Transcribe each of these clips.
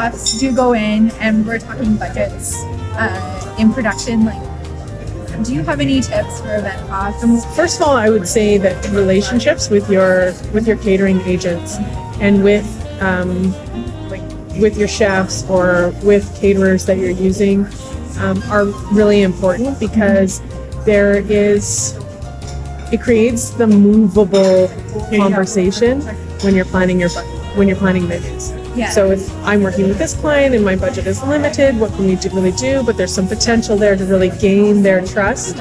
costs do go in, and we're talking budgets in production, like, do you have any tips for event costs? First of all, I would say that relationships with your catering agents and with your chefs or with caterers that you're using are really important, because it creates the movable conversation when you're planning menus. Yeah. So if I'm working with this client and my budget is limited, what can we really do? But there's some potential there to really gain their trust,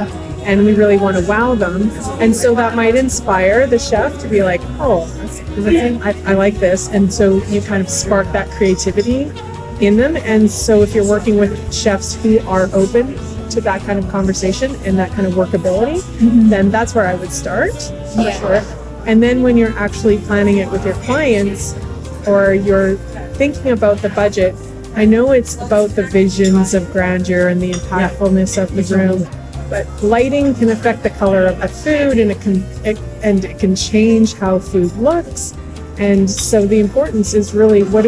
and we really want to wow them. And so that might inspire the chef to be like, oh, I like this. And so you kind of spark that creativity in them. And so if you're working with chefs who are open to that kind of conversation and that kind of workability, then that's where I would start, for sure. And then when you're actually planning it with your clients, or you're thinking about the budget, I know it's about the visions of grandeur and the impactfulness of the room, but lighting can affect the color of the food, and it can change how food looks. And so the importance is really what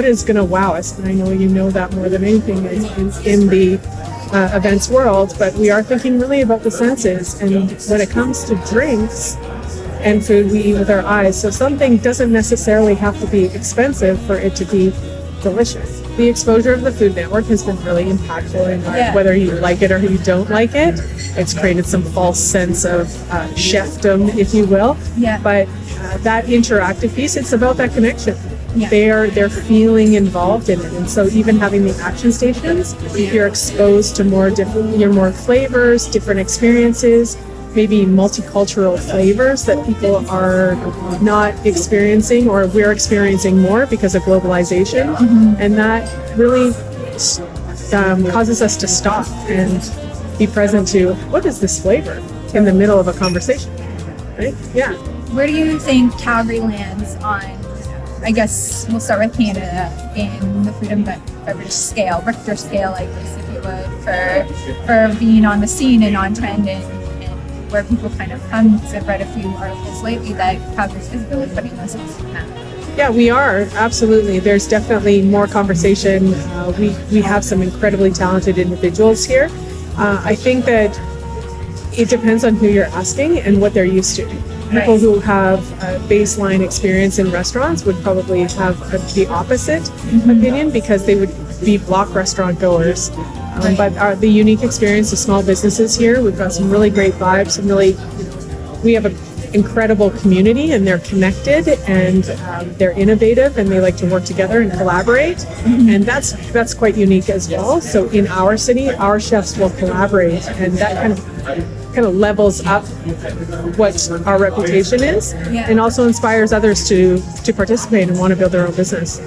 is going to wow us. And I know you know that more than anything in the events world, but we are thinking really about the senses. And when it comes to drinks and food, we eat with our eyes. So something doesn't necessarily have to be expensive for it to be delicious. The exposure of the Food Network has been really impactful in whether you like it or you don't like it. It's created some false sense of chefdom, if you will. Yeah. But that interactive piece, it's about that connection. Yeah. They're feeling involved in it, and so even having the action stations, you're exposed to more flavors, different experiences, maybe multicultural flavors that people are not experiencing, or we're experiencing more because of globalization. And that really causes us to stop and be present to, what is this flavor in the middle of a conversation, right? Yeah. Where do you think Calgary lands on, I guess we'll start with Canada, in the food and beverage scale, Richter scale, I guess, if you would, for being on the scene and on trend, and where people kind of come? Because I've read a few articles lately that Calgary is really putting themselves on the map. Yeah, we are, absolutely. There's definitely more conversation. We have some incredibly talented individuals here. I think that it depends on who you're asking and what they're used to. People who have a baseline experience in restaurants would probably have the opposite opinion, because they would be block restaurant goers. But the unique experience of small businesses here, we've got some really great vibes, we have an incredible community, and they're connected, and they're innovative, and they like to work together and collaborate. And that's quite unique as well. So in our city, our chefs will collaborate, and that kind of levels up what our reputation is, and also inspires others to participate and want to build their own business.